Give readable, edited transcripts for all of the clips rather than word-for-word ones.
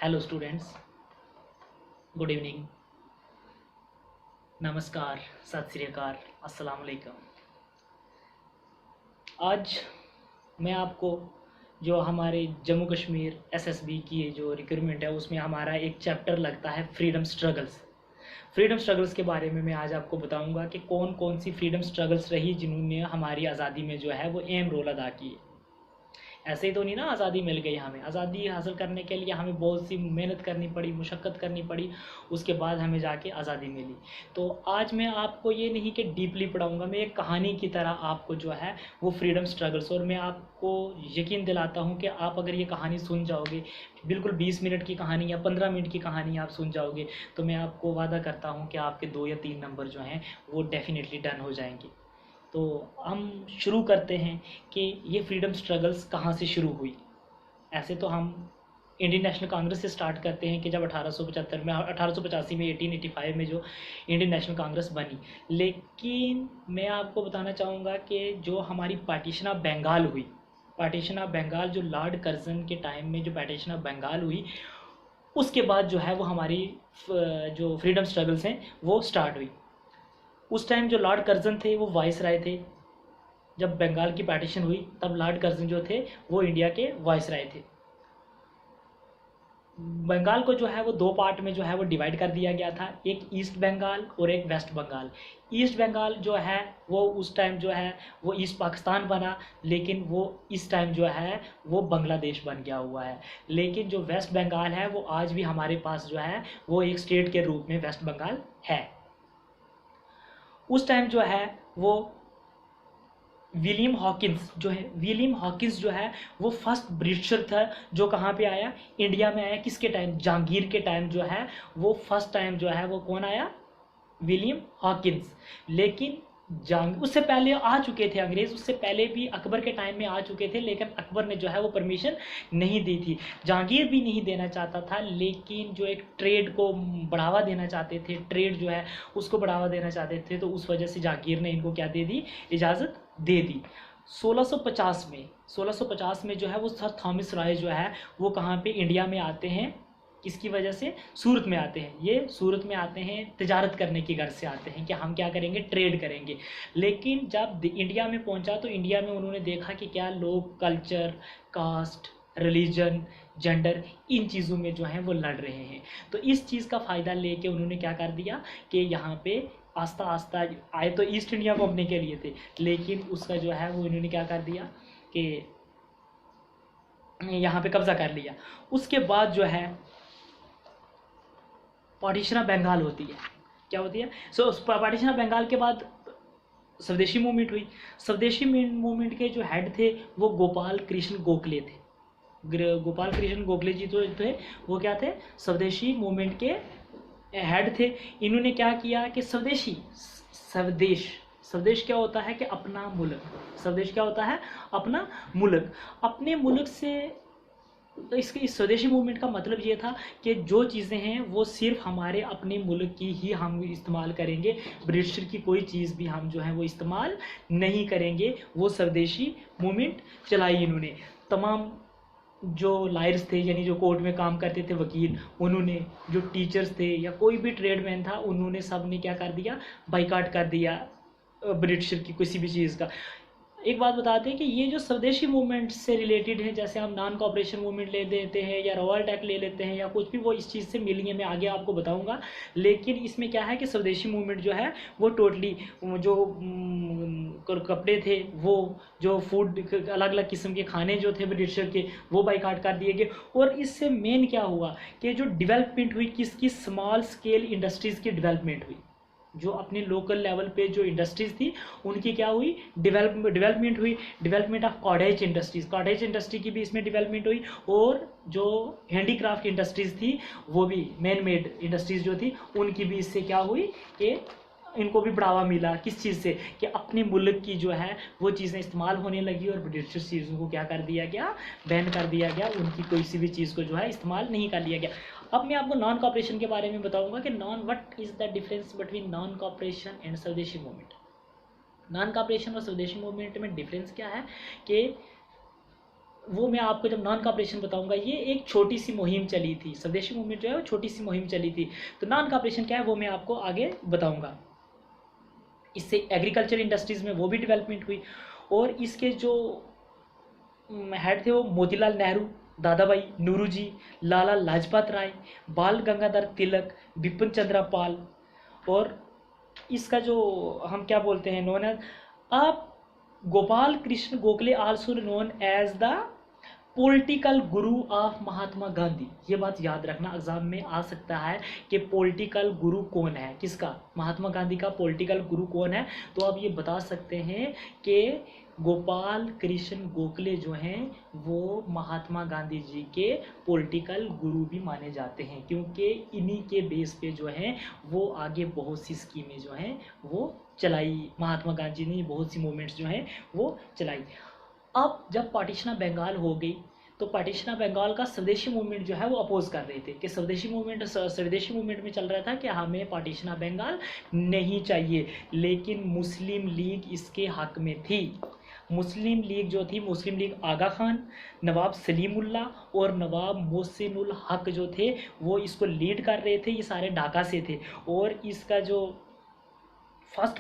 Hello students, good evening, नमस्कार, सत श्री अकाल, अस्सलाम वालेकुम। आज मैं आपको जो हमारे जम्मू कश्मीर एसएसबी की जो रिक्रूटमेंट है उसमें हमारा एक चैप्टर लगता है फ्रीडम स्ट्रगल्स। फ्रीडम स्ट्रगल्स के बारे में मैं आज आपको बताऊंगा कि कौन कौन सी फ्रीडम स्ट्रगल्स रही जिन्होंने हमारी आज़ादी में जो है वो अहम रोल अदा किए। ऐसे ही तो नहीं ना आज़ादी मिल गई हमें। आज़ादी हासिल करने के लिए हमें बहुत सी मेहनत करनी पड़ी, मुशक्क़त करनी पड़ी, उसके बाद हमें जाके आज़ादी मिली। तो आज मैं आपको ये नहीं कि डीपली पढ़ाऊँगा, मैं एक कहानी की तरह आपको जो है वो फ्रीडम स्ट्रगल्स, और मैं आपको यकीन दिलाता हूँ कि आप अगर ये कहानी सुन जाओगे, बिल्कुल 20 मिनट की कहानी या 15 मिनट की कहानी आप सुन जाओगे, तो मैं आपको वादा करता हूँ कि आपके 2 या 3 नंबर जो हैं वो डेफिनेटली डन हो जाएंगे। तो हम शुरू करते हैं कि ये फ्रीडम स्ट्रगल्स कहाँ से शुरू हुई। ऐसे तो हम इंडियन नेशनल कांग्रेस से स्टार्ट करते हैं कि जब 1875 में 1885 में 1885 में जो इंडियन नेशनल कांग्रेस बनी। लेकिन मैं आपको बताना चाहूँगा कि जो हमारी पार्टीशन ऑफ बंगाल हुई, पार्टीशन ऑफ बंगाल जो लॉर्ड कर्जन के टाइम में जो पार्टीशन ऑफ बंगाल हुई, उसके बाद जो है वो हमारी जो फ्रीडम स्ट्रगल्स हैं वो स्टार्ट हुई। उस टाइम जो लॉर्ड कर्जन थे वो वाइस राय थे। जब बंगाल की पार्टीशन हुई तब लॉर्ड कर्जन जो थे वो इंडिया के वाइस राय थे। बंगाल को जो है वो 2 पार्ट में जो है वो डिवाइड कर दिया गया था, एक ईस्ट बंगाल और एक वेस्ट बंगाल। ईस्ट बंगाल जो है वो उस टाइम जो है वो ईस्ट पाकिस्तान बना, लेकिन वो इस टाइम जो है वो बांग्लादेश बन गया हुआ है। लेकिन जो वेस्ट बंगाल है वो आज भी हमारे पास जो है वो एक स्टेट के रूप में वेस्ट बंगाल है। उस टाइम जो है वो विलियम हॉकिंस जो है वो फर्स्ट ब्रिटिशर था जो कहाँ पे आया, इंडिया में आया। किसके टाइम? जहांगीर के टाइम जो है वो फर्स्ट टाइम जो है वो कौन आया? William Hawkins. लेकिन जंग उससे पहले आ चुके थे अंग्रेज, उससे पहले भी अकबर के टाइम में आ चुके थे, लेकिन अकबर ने जो है वो परमिशन नहीं दी थी। जहांगीर भी नहीं देना चाहता था, लेकिन जो एक ट्रेड को बढ़ावा देना चाहते थे, ट्रेड जो है उसको बढ़ावा देना चाहते थे, तो उस वजह से जहांगीर ने इनको क्या दे दी? इजाज़त दे दी। 1650 में जो है वो सर थॉमस राय जो है वो कहाँ पे इंडिया में आते हैं, किसकी वजह से? सूरत में आते हैं। ये सूरत में आते हैं तिजारत करने की गर्ज से आते हैं कि हम क्या करेंगे? ट्रेड करेंगे। लेकिन जब इंडिया में पहुंचा तो इंडिया में उन्होंने देखा कि क्या लोग कल्चर, कास्ट, रिलीजन, जेंडर, इन चीज़ों में जो हैं वो लड़ रहे हैं। तो इस चीज़ का फ़ायदा लेके उन्होंने क्या कर दिया कि यहाँ पे आस्ता आस्ता आए तो ईस्ट इंडिया कंपनी के लिए थे, लेकिन उसका जो है वो इन्होंने क्या कर दिया कि यहाँ पे कब्जा कर लिया। उसके बाद जो है पार्टीशन ऑफ बंगाल होती है। क्या होती है? पार्टीशन ऑफ बंगाल के बाद स्वदेशी मूवमेंट हुई। स्वदेशी मूवमेंट के जो हेड थे वो गोपाल कृष्ण गोखले थे। गोपाल कृष्ण गोखले जी तो थे वो क्या थे? स्वदेशी मूवमेंट के हेड थे। इन्होंने क्या किया कि स्वदेश स्वदेश क्या होता है कि अपना मुल्क। स्वदेश क्या होता है? अपना मुल्क। अपने मुल्क से तो इसके इस स्वदेशी मूवमेंट का मतलब ये था कि जो चीज़ें हैं वो सिर्फ हमारे अपने मुल्क की ही हम इस्तेमाल करेंगे, ब्रिटिशर की कोई चीज़ भी हम जो है वो इस्तेमाल नहीं करेंगे। वो स्वदेशी मूवमेंट चलाई इन्होंने। तमाम जो लायर्स थे, यानी जो कोर्ट में काम करते थे वकील, उन्होंने, जो टीचर्स थे या कोई भी ट्रेडमैन था, उन्होंने सब ने क्या कर दिया? बाइकाट कर दिया ब्रिटिशर की किसी भी चीज़ का। एक बात बताते हैं कि ये जो स्वदेशी मूवमेंट से रिलेटेड है, जैसे हम नॉन कॉपरेशन मूवमेंट ले लेते हैं या रॉयल एक्ट ले लेते हैं या कुछ भी, वो इस चीज़ से मिली है, मैं आगे आपको बताऊंगा। लेकिन इसमें क्या है कि स्वदेशी मूवमेंट जो है वो टोटली जो कपड़े थे, वो जो फूड, अलग अलग किस्म के खाने जो थे ब्रिटिशर के, वो बाइकाट कर दिए गए। और इससे मेन क्या हुआ कि जो डेवलपमेंट हुई, किसकी? स्मॉल स्केल इंडस्ट्रीज़ की डेवलपमेंट हुई। जो अपने लोकल लेवल पे जो इंडस्ट्रीज थी उनकी क्या हुई? डेवलपमेंट हुई। Development of cottage industries, cottage industry की भी इसमें डेवलपमेंट हुई। और जो हैंडीक्राफ्ट इंडस्ट्रीज थी वो भी, मैन मेड इंडस्ट्रीज जो थी, उनकी भी इससे क्या हुई कि इनको भी बढ़ावा मिला। किस चीज़ से? कि अपने मुल्क की जो है वो चीज़ें इस्तेमाल होने लगी और ब्रिटिश चीज़ों को क्या कर दिया गया? बैन कर दिया गया। उनकी कोई सी भी चीज़ को जो है इस्तेमाल नहीं कर लिया गया। अब मैं आपको नॉन कॉपरेशन के बारे में बताऊंगा कि what is the difference between non cooperation and स्वदेशी मूवमेंट। नॉन कॉपरेशन और स्वदेशी मूवमेंट में डिफरेंस क्या है कि वो मैं आपको जब नॉन कॉपरेशन बताऊंगा, ये एक छोटी सी मुहिम चली थी, स्वदेशी मूवमेंट जो है वो छोटी सी मुहिम चली थी। तो नॉन कॉपरेशन क्या है वो मैं आपको आगे बताऊंगा। इससे एग्रीकल्चर इंडस्ट्रीज में वो भी डेवलपमेंट हुई। और इसके जो हेड थे वो मोतीलाल नेहरू, दादा भाई नौरोजी, लाला लाजपत राय, बाल गंगाधर तिलक, बिपिन चंद्र पाल। और इसका जो हम क्या बोलते हैं, नोन एज आप Gopal Krishna Gokhale, also known as the political guru of Mahatma Gandhi. ये बात याद रखना, एग्जाम में आ सकता है कि पॉलिटिकल गुरु कौन है, किसका, महात्मा गांधी का पॉलिटिकल गुरु कौन है। तो आप ये बता सकते हैं कि गोपाल कृष्ण गोखले जो हैं वो महात्मा गांधी जी के पॉलिटिकल गुरु भी माने जाते हैं, क्योंकि इन्हीं के बेस पे जो है वो आगे बहुत सी स्कीमें जो हैं वो चलाई, महात्मा गांधी ने बहुत सी मूवमेंट्स जो हैं वो चलाई। अब जब पार्टीशन ऑफ बंगाल हो गई तो पार्टीशन ऑफ बंगाल का स्वदेशी मूवमेंट जो है वो अपोज कर रहे थे कि स्वदेशी मूवमेंट में चल रहा था कि हमें पार्टीशन ऑफ बंगाल नहीं चाहिए, लेकिन मुस्लिम लीग इसके हक में थी। मुस्लिम लीग जो थी, मुस्लिम लीग आगा खान, नवाब सलीमुल्ला और नवाब मोहसिनुल हक जो थे वो इसको लीड कर रहे थे। ये सारे ढाका से थे। और इसका जो first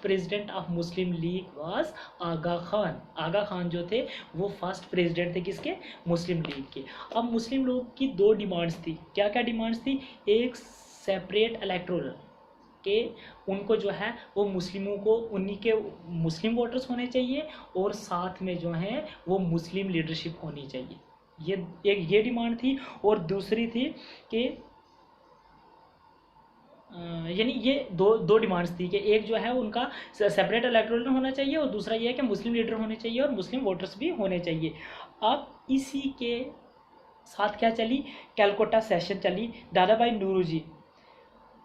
president of Muslim League was Aga Khan. Aga Khan जो थे वो फर्स्ट प्रेसिडेंट थे किसके, मुस्लिम लीग के। अब मुस्लिम लोग की दो डिमांड्स थी। क्या क्या डिमांड्स थी, एक सेपरेट इलेक्टोरल के उनको जो है वो मुस्लिमों को उन्हीं के मुस्लिम वोटर्स होने चाहिए, और साथ में जो है वो मुस्लिम लीडरशिप होनी चाहिए। ये डिमांड थी। और दूसरी थी कि यानी ये दो डिमांड्स थी कि एक जो है उनका सेपरेट इलेक्टोरल होना चाहिए, और दूसरा ये है कि मुस्लिम लीडर होने चाहिए और मुस्लिम वोटर्स भी होने चाहिए। अब इसी के साथ क्या चली, कैलकाटा सेशन चली, दादा भाई नौरोजी।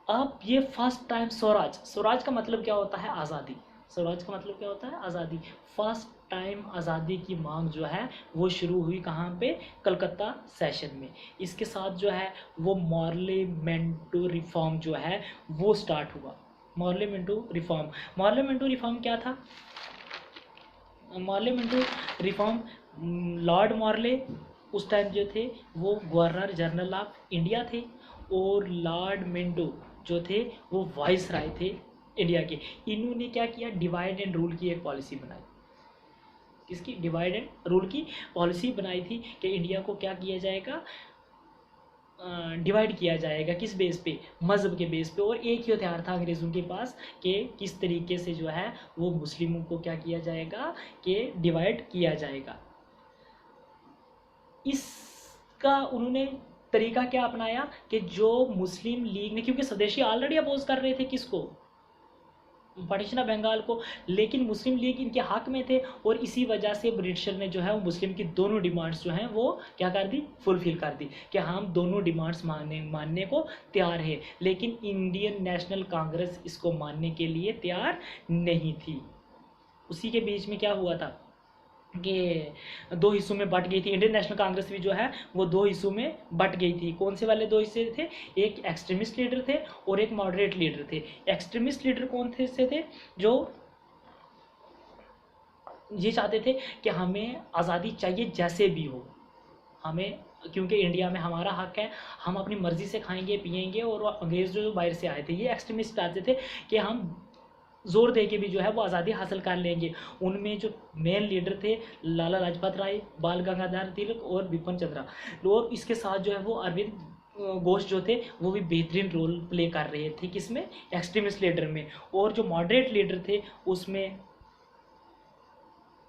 अब ये फर्स्ट टाइम स्वराज का मतलब क्या होता है, आज़ादी। स्वराज का मतलब क्या होता है, आज़ादी। फर्स्ट टाइम आज़ादी की मांग जो है वो शुरू हुई कहाँ पे, कलकत्ता सेशन में। इसके साथ जो है वो पार्लियामेंटो रिफॉर्म जो है वो स्टार्ट हुआ। पार्लियामेंटो रिफॉर्म क्या था, पार्लियामेंटो रिफॉर्म, लॉर्ड मॉर्ले उस टाइम जो थे वो गवर्नर जनरल ऑफ इंडिया थे, और लॉर्ड मेंटो जो थे वो वाइस राय थे इंडिया के। इन्होंने क्या किया, डिवाइड एंड रूल की एक पॉलिसी बनाई। किसकी, डिवाइड एंड रूल की पॉलिसी बनाई थी कि इंडिया को क्या किया जाएगा, डिवाइड किया जाएगा। किस बेस पे, मज़हब के बेस पे। और एक ही हथियार था अंग्रेज़ों के पास कि किस तरीके से जो है वो मुस्लिमों को क्या किया जाएगा, कि डिवाइड किया जाएगा। इसका उन्होंने तरीका क्या अपनाया कि जो मुस्लिम लीग ने, क्योंकि स्वदेशी ऑलरेडी अपोज कर रहे थे किसको, पार्टीशन ऑफ बंगाल को, लेकिन मुस्लिम लीग इनके हक में थे, और इसी वजह से ब्रिटिशर ने जो है वो मुस्लिम की दोनों डिमांड्स जो हैं वो क्या कर दी, फुलफिल कर दी, कि हम दोनों डिमांड्स मानने को तैयार है। लेकिन इंडियन नेशनल कांग्रेस इसको मानने के लिए तैयार नहीं थी। उसी के बीच में क्या हुआ था कि दो हिस्सों में बट गई थी। इंडियन नेशनल कांग्रेस भी जो है वो दो हिस्सों में बट गई थी। कौन से वाले दो हिस्से थे, एक एक्सट्रीमिस्ट लीडर थे और एक मॉडरेट लीडर थे। एक्सट्रीमिस्ट लीडर कौन थे जो ये चाहते थे कि हमें आज़ादी चाहिए जैसे भी हो, हमें, क्योंकि इंडिया में हमारा हक है, हम अपनी मर्जी से खाएंगे पिएंगे। और अंग्रेज जो बाहर से आए थे ये एक्सट्रीमिस्ट चाहते थे कि हम जोर दे के भी जो है वो आज़ादी हासिल कर लेंगे। उनमें जो मेन लीडर थे लाला लाजपत राय, बाल गंगाधर तिलक और बिपिन चंद्रा। और इसके साथ जो है वो अरविंद घोष जो थे वो भी बेहतरीन रोल प्ले कर रहे थे किसमें, एक्सट्रीमिस्ट लीडर में। और जो मॉडरेट लीडर थे उसमें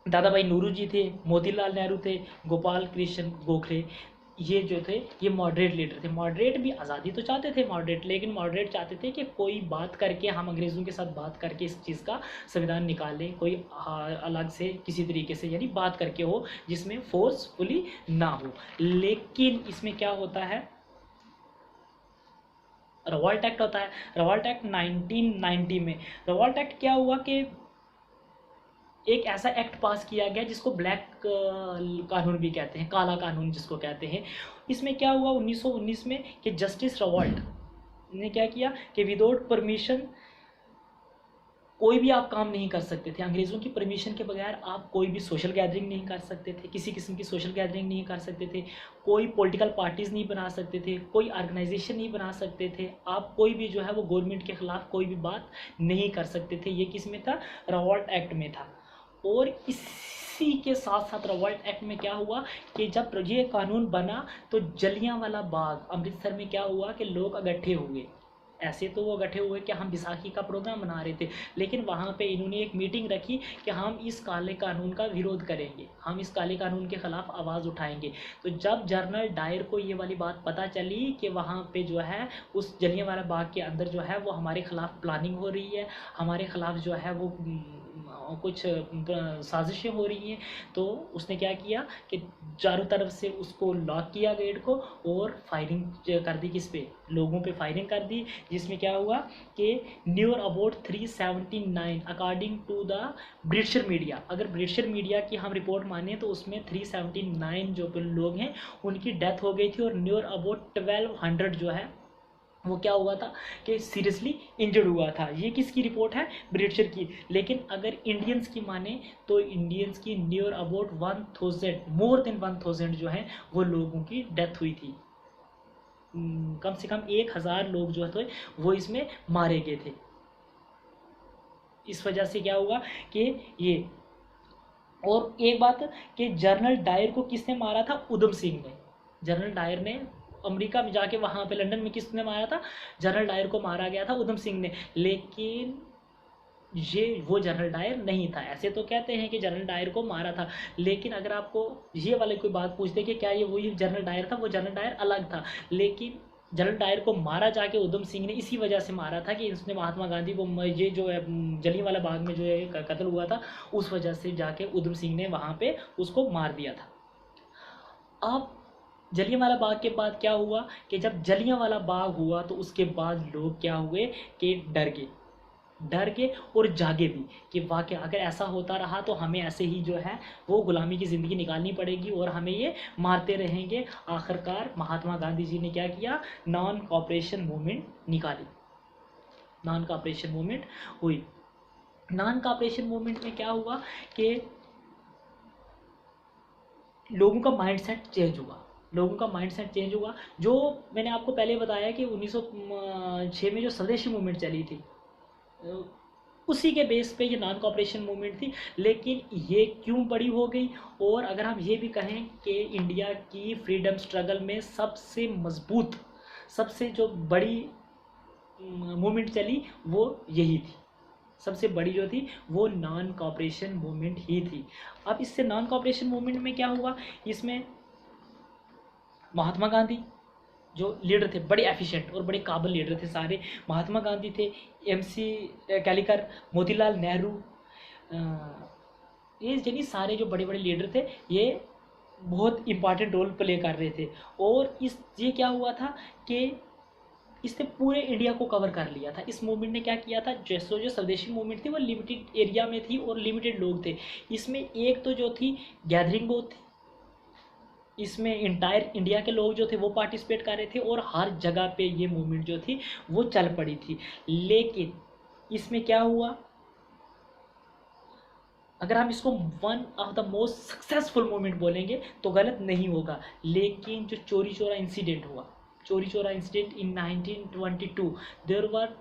दादा भाई नौरोजी थे, मोतीलाल नेहरू थे, गोपाल कृष्ण गोखले, ये जो थे ये मॉडरेट लीडर थे। मॉडरेट भी आज़ादी तो चाहते थे मॉडरेट, लेकिन मॉडरेट चाहते थे कि कोई बात करके, हम अंग्रेज़ों के साथ बात करके इस चीज़ का संविधान निकालें, कोई अलग से किसी तरीके से, यानी बात करके हो जिसमें फोर्सफुली ना हो। लेकिन इसमें क्या होता है, रिवॉल्ट एक्ट होता है। रिवॉल्ट एक्ट 1990 में। रिवॉल्ट एक्ट क्या हुआ कि एक ऐसा एक्ट पास किया गया जिसको ब्लैक कानून भी कहते हैं, काला कानून जिसको कहते हैं। इसमें क्या हुआ 1919 में कि जस्टिस रिवॉल्ट ने क्या किया कि विदाउट परमिशन कोई भी आप काम नहीं कर सकते थे, अंग्रेज़ों की परमिशन के बगैर आप कोई भी सोशल गैदरिंग नहीं कर सकते थे, किसी किस्म की सोशल गैदरिंग नहीं कर सकते थे, कोई पॉलिटिकल पार्टीज़ नहीं बना सकते थे, कोई ऑर्गेनाइजेशन नहीं बना सकते थे, आप कोई भी जो है वो गवर्नमेंट के ख़िलाफ़ कोई भी बात नहीं कर सकते थे। ये किस में था? रिवॉल्ट एक्ट में था। और इसी के साथ साथ रिवॉल्ट एक्ट में क्या हुआ कि जब ये कानून बना तो जलियांवाला बाग अमृतसर में क्या हुआ कि लोग इकट्ठे हुए। ऐसे तो वो इकट्ठे हुए कि हम बैसाखी का प्रोग्राम बना रहे थे, लेकिन वहाँ पे इन्होंने एक मीटिंग रखी कि हम इस काले कानून का विरोध करेंगे, हम इस काले कानून के ख़िलाफ़ आवाज़ उठाएंगे। तो जब जनरल डायर को ये वाली बात पता चली कि वहाँ पे जो है उस जलियांवाला बाग के अंदर जो है वो हमारे ख़िलाफ़ प्लानिंग हो रही है, हमारे ख़िलाफ़ जो है वो कुछ साजिशें हो रही हैं, तो उसने क्या किया कि चारों तरफ से उसको लॉक किया गेट को और फायरिंग कर दी। किस पे? लोगों पे फायरिंग कर दी, जिसमें क्या हुआ कि near about 379 according to the Britisher media, अगर ब्रिटिशर मीडिया की हम रिपोर्ट माने तो उसमें 379 जो लोग हैं उनकी डेथ हो गई थी और नियर अबाउट 1200 जो है वो क्या हुआ था कि सीरियसली इंजर्ड हुआ था। ये किसकी रिपोर्ट है? ब्रिटिशर की। लेकिन अगर इंडियंस की माने तो इंडियंस की नियर अबाउट 1000, मोर देन 1000 जो है वो लोगों की डेथ हुई थी। कम से कम 1000 लोग जो थे वो इसमें मारे गए थे। इस वजह से क्या हुआ कि ये, और एक बात कि जनरल डायर को किसने मारा था? उधम सिंह ने। जनरल डायर ने अमेरिका में जाके वहाँ पे लंदन में किसने मारा था? जनरल डायर को मारा गया था उधम सिंह ने। लेकिन ये वो जनरल डायर नहीं था। ऐसे तो कहते हैं कि जनरल डायर को मारा था, लेकिन अगर आपको ये वाले कोई बात पूछते कि क्या ये वही जनरल डायर था, वो जनरल डायर अलग था। लेकिन जनरल डायर को मारा जाके उधम सिंह ने इसी वजह से मारा था कि इसने महात्मा गांधी को ये जो है जलियांवाला बाग में जो है कत्ल हुआ था, उस वजह से जाके उधम सिंह ने वहाँ पे उसको मार दिया था। अब जलियांवाला बाग के बाद क्या हुआ कि जब जलियांवाला बाग हुआ तो उसके बाद लोग क्या हुए कि डर गए और जागे भी कि वाकई अगर ऐसा होता रहा तो हमें ऐसे ही जो है वो गुलामी की ज़िंदगी निकालनी पड़ेगी और हमें ये मारते रहेंगे। आखिरकार महात्मा गांधी जी ने क्या किया? नॉन कॉपरेशन मूवमेंट निकाली, नॉन कॉपरेशन मूवमेंट हुई। नॉन कॉपरेशन मूवमेंट में क्या हुआ कि लोगों का माइंडसेट चेंज हुआ, लोगों का माइंडसेट चेंज हुआ। जो मैंने आपको पहले बताया कि 1906 में जो स्वदेशी मूवमेंट चली थी, उसी के बेस पे ये नॉन कॉपरेशन मूवमेंट थी। लेकिन ये क्यों बड़ी हो गई? और अगर हम ये भी कहें कि इंडिया की फ्रीडम स्ट्रगल में सबसे मजबूत, सबसे जो बड़ी मूवमेंट चली वो यही थी, सबसे बड़ी जो थी वो नॉन कॉपरेशन मूवमेंट ही थी। अब इससे नॉन कॉपरेशन मूवमेंट में क्या हुआ? इसमें महात्मा गांधी जो लीडर थे, बड़े एफिशिएंट और बड़े काबिल लीडर थे सारे। महात्मा गांधी थे, एमसी कैलिकर, मोतीलाल नेहरू, ये यानी सारे जो बड़े बड़े लीडर थे ये बहुत इंपॉर्टेंट रोल प्ले कर रहे थे। और ये क्या हुआ था कि इसने पूरे इंडिया को कवर कर लिया था। इस मूवमेंट ने क्या किया था? जैसे जो स्वदेशी मूवमेंट थी वो लिमिटेड एरिया में थी और लिमिटेड लोग थे। इसमें एक तो जो थी गैदरिंग बहुत थी, इसमें इंटायर इंडिया के लोग जो थे वो पार्टिसिपेट कर रहे थे और हर जगह पे ये मूवमेंट जो थी वो चल पड़ी थी। लेकिन इसमें क्या हुआ? अगर हम इसको one of the most successful movement बोलेंगे तो गलत नहीं होगा। लेकिन जो चोरी चोरा इंसिडेंट हुआ, Chauri Chaura incident in 1922, there were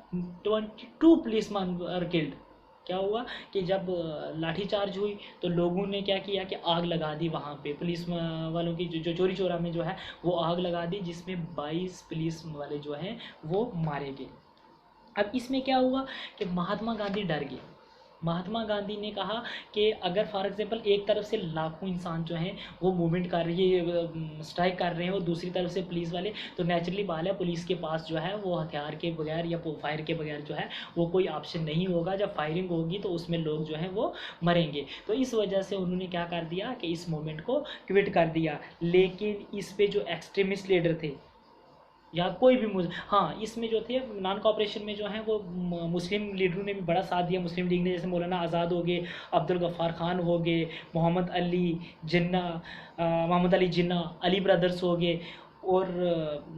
22 policeman were killed. क्या हुआ कि जब लाठीचार्ज हुई तो लोगों ने क्या किया कि आग लगा दी वहाँ पे, पुलिस वालों की जो चोरी चोरा में जो है वो आग लगा दी, जिसमें 22 पुलिस वाले जो हैं वो मारे गए। अब इसमें क्या हुआ कि महात्मा गांधी डर गए। महात्मा गांधी ने कहा कि अगर फॉर एग्जांपल एक तरफ से लाखों इंसान जो हैं वो मूवमेंट कर रही है, स्ट्राइक कर रहे हैं, और दूसरी तरफ से पुलिस वाले, तो नेचुरली बात है पुलिस के पास जो है वो हथियार के बगैर या फायर के बगैर जो है वो कोई ऑप्शन नहीं होगा। जब फायरिंग होगी तो उसमें लोग जो हैं वो मरेंगे। तो इस वजह से उन्होंने क्या कर दिया कि इस मूवमेंट को क्विट कर दिया। लेकिन इस पे जो एक्सट्रीमिस्ट लीडर थे या कोई भी हाँ, इसमें जो थे नॉन कॉपरेशन में जो है वो मुस्लिम लीडरों ने भी बड़ा साथ दिया। मुस्लिम लीग ने, जैसे मौलाना आज़ाद हो गए, अब्दुल गफ़ार खान हो गए, मोहम्मद अली जिन्ना, अली ब्रदर्स हो गए, और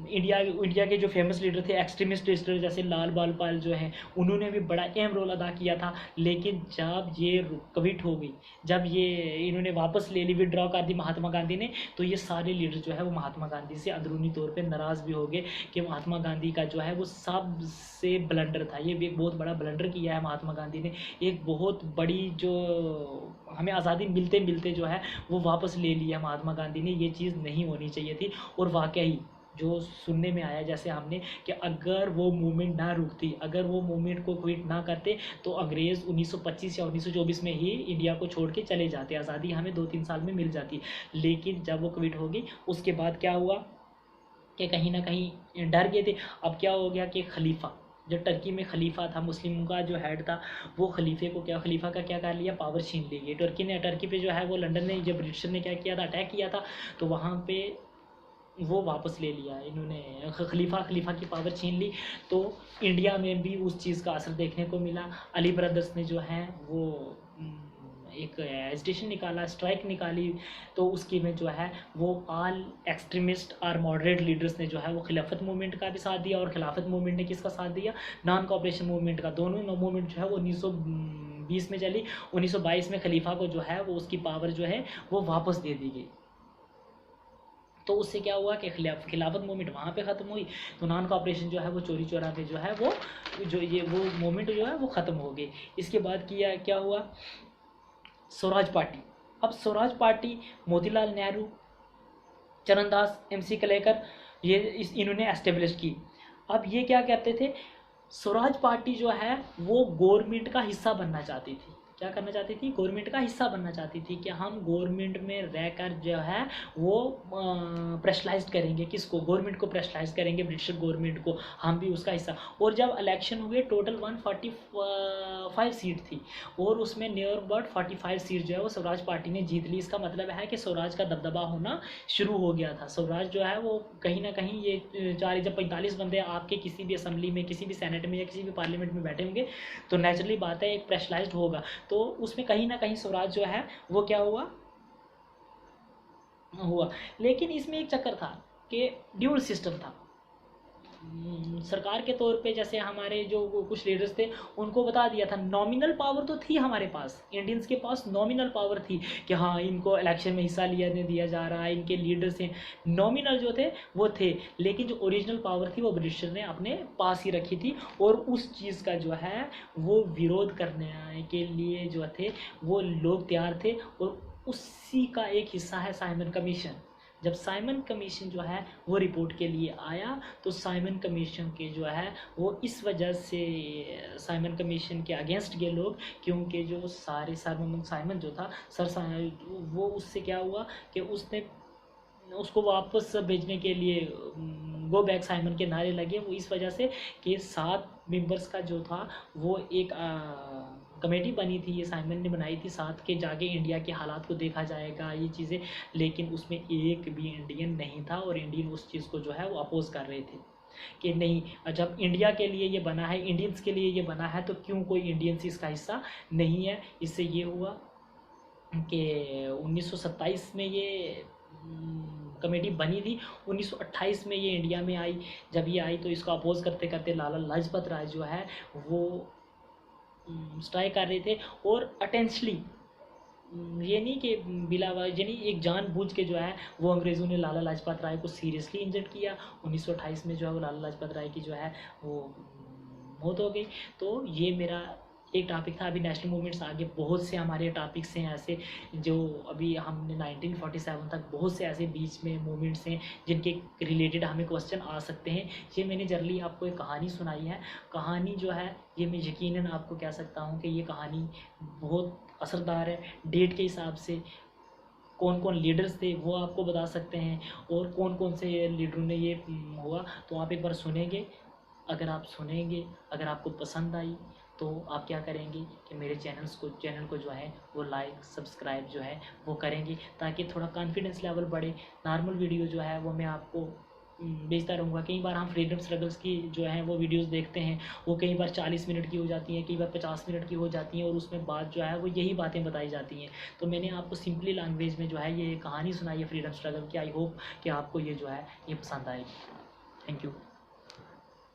इंडिया के जो फेमस लीडर थे, एक्सट्रीमिस्ट लीडर जैसे लाल बाल पाल जो हैं, उन्होंने भी बड़ा अहम रोल अदा किया था। लेकिन जब ये क्विट हो गई, जब ये इन्होंने वापस ले ली, विदड्रॉ कर दी महात्मा गांधी ने, तो ये सारे लीडर जो है वो महात्मा गांधी से अंदरूनी तौर पे नाराज़ भी हो गए कि महात्मा गांधी का जो है वो सबसे ब्लंडर था, ये भी एक बहुत बड़ा ब्लंडर किया है महात्मा गांधी ने। एक बहुत बड़ी जो हमें आज़ादी मिलते मिलते जो है वो वापस ले लिया महात्मा गांधी ने, ये चीज़ नहीं होनी चाहिए थी। और वाकई जो सुनने में आया जैसे हमने कि अगर वो मूवमेंट ना रुकती, अगर वो मूवमेंट को क्विट ना करते, तो अंग्रेज़ 1925 या 1924 में ही इंडिया को छोड़ के चले जाते, आज़ादी हमें 2-3 साल में मिल जाती। लेकिन जब वो क्विट होगी उसके बाद क्या हुआ कि कहीं ना कहीं डर गए थे। अब क्या हो गया कि खलीफा, जो टर्की में खलीफा था, मुस्लिम का जो हेड था, वो खलीफा का क्या कर लिया, पावर छीन ली। टर्की पे जो है वो लंदन ने, जब ब्रिटिशर ने क्या किया था, अटैक किया था, तो वहाँ पे वो वापस ले लिया इन्होंने, खलीफा की पावर छीन ली। तो इंडिया में भी उस चीज़ का असर देखने को मिला। अली ब्रदर्स ने जो है वो एक एजिटेशन निकाला, स्ट्राइक निकाली, तो उसकी में जो है वो ऑल एक्सट्रीमिस्ट और मॉडरेट लीडर्स ने जो है वो खिलाफत मूवमेंट का भी साथ दिया, और खिलाफत मूवमेंट ने किसका साथ दिया, नॉन कॉपरेशन मूवमेंट का। दोनों मूवमेंट जो है वो 1920 में चली। 1922 में खलीफा को जो है वो उसकी पावर जो है वो वापस दे दी गई। तो उससे क्या हुआ कि खिलाफत मूवमेंट वहाँ पे ख़त्म हुई, तो नॉन कॉपरेशन जो है वो चोरी चोरा पे जो है वो वो मूवमेंट जो है वो ख़त्म हो गई। इसके बाद क्या हुआ, स्वराज पार्टी। अब स्वराज पार्टी मोतीलाल नेहरू, चरणदास, MC कलेकर, इन्होंने एस्टेब्लिश की। अब ये क्या कहते थे, स्वराज पार्टी जो है वो गवर्नमेंट का हिस्सा बनना चाहती थी। क्या करना चाहती थी, गवर्नमेंट का हिस्सा बनना चाहती थी कि हम गवर्नमेंट में रहकर जो है वो प्रेशलाइज करेंगे, किसको, गवर्नमेंट को प्रेशलाइज करेंगे, ब्रिटिश गवर्नमेंट को, हम भी उसका हिस्सा। और जब इलेक्शन हुए टोटल 145 सीट थी, और उसमें नियर अबाउट 45 सीट जो है वो स्वराज पार्टी ने जीत ली। इसका मतलब है कि स्वराज का दबदबा होना शुरू हो गया था। स्वराज जो है वो कहीं ना कहीं, ये 45 बंदे आपके किसी भी असेंबली में, किसी भी सेनेट में या किसी भी पार्लियामेंट में बैठे होंगे, तो नेचुरली बात है एक प्रेशराइज्ड होगा। तो उसमें कहीं ना कहीं स्वराज जो है वो क्या हुआ। लेकिन इसमें एक चक्कर था कि ड्यूल सिस्टम था। सरकार के तौर पे जैसे हमारे जो कुछ लीडर्स थे उनको बता दिया था, नॉमिनल पावर तो थी हमारे पास, इंडियंस के पास नॉमिनल पावर थी कि हाँ इनको इलेक्शन में हिस्सा दिया जा रहा है, इनके लीडर्स हैं, नॉमिनल जो थे वो थे। लेकिन जो ओरिजिनल पावर थी वो ब्रिटिशर ने अपने पास ही रखी थी, और उस चीज़ का जो है वो विरोध करने के लिए जो थे वो लोग तैयार थे। और उसी का एक हिस्सा है साइमन कमीशन। जब साइमन कमीशन जो है वो रिपोर्ट के लिए आया, तो साइमन कमीशन के जो है वो इस वजह से साइमन कमीशन के अगेंस्ट गए लोग, क्योंकि जो सारे साइमन जो था वो उससे क्या हुआ कि उसने उसको वापस भेजने के लिए गो बैक साइमन के नारे लगे। वो इस वजह से कि 7 मेंबर्स का जो था वो एक कमेटी बनी थी, ये साइमन ने बनाई थी, साथ के जाके इंडिया के हालात को देखा जाएगा, ये चीज़ें। लेकिन उसमें एक भी इंडियन नहीं था, और इंडियन उस चीज़ को जो है वो अपोज कर रहे थे कि नहीं, जब इंडिया के लिए ये बना है, इंडियंस के लिए ये बना है, तो क्यों कोई इंडियंस इसका हिस्सा नहीं है। इससे ये हुआ कि 1927 में ये कमेटी बनी थी, 1928 में ये इंडिया में आई। जब ये आई तो इसको अपोज करते करते लाला लाजपत राय जो है वो स्ट्राइक कर रहे थे, और अटेंशली, ये नहीं कि बिला यानी एक जानबूझ के जो है वो अंग्रेज़ों ने लाला लाजपत राय को सीरियसली इंजर्ड किया। 1928 में जो है वो लाला लाजपत राय की जो है वो मौत हो गई। तो ये मेरा एक टॉपिक था। अभी नेशनल मूवमेंट्स आगे बहुत से हमारे टॉपिक्स हैं ऐसे, जो अभी हमने 1947 तक बहुत से ऐसे बीच में मूवमेंट्स हैं जिनके रिलेटेड हमें क्वेश्चन आ सकते हैं। ये मैंने जनरली आपको एक कहानी सुनाई है। कहानी जो है ये मैं यकीनन आपको कह सकता हूँ कि ये कहानी बहुत असरदार है। डेट के हिसाब से कौन कौन लीडर्स थे वो आपको बता सकते हैं, और कौन कौन से लीडरों ने ये हुआ, तो आप एक बार सुनेंगे। अगर आप सुनेंगे, अगर आपको पसंद आई, तो आप क्या करेंगे कि मेरे चैनल को जो है वो लाइक सब्सक्राइब जो है वो करेंगे, ताकि थोड़ा कॉन्फिडेंस लेवल बढ़े। नॉर्मल वीडियो जो है वो मैं आपको भेजता रहूँगा। कई बार हम फ्रीडम स्ट्रगल्स की जो है वो वीडियोस देखते हैं, वो कई बार 40 मिनट की हो जाती हैं, कई बार 50 मिनट की हो जाती हैं, और उसमें बात जो है वो यही बातें बताई जाती हैं। तो मैंने आपको सिंपली लैंग्वेज में जो है ये कहानी सुनाई है फ्रीडम स्ट्रगल की। आई होप कि आपको ये जो है ये पसंद आएगी। Thank you.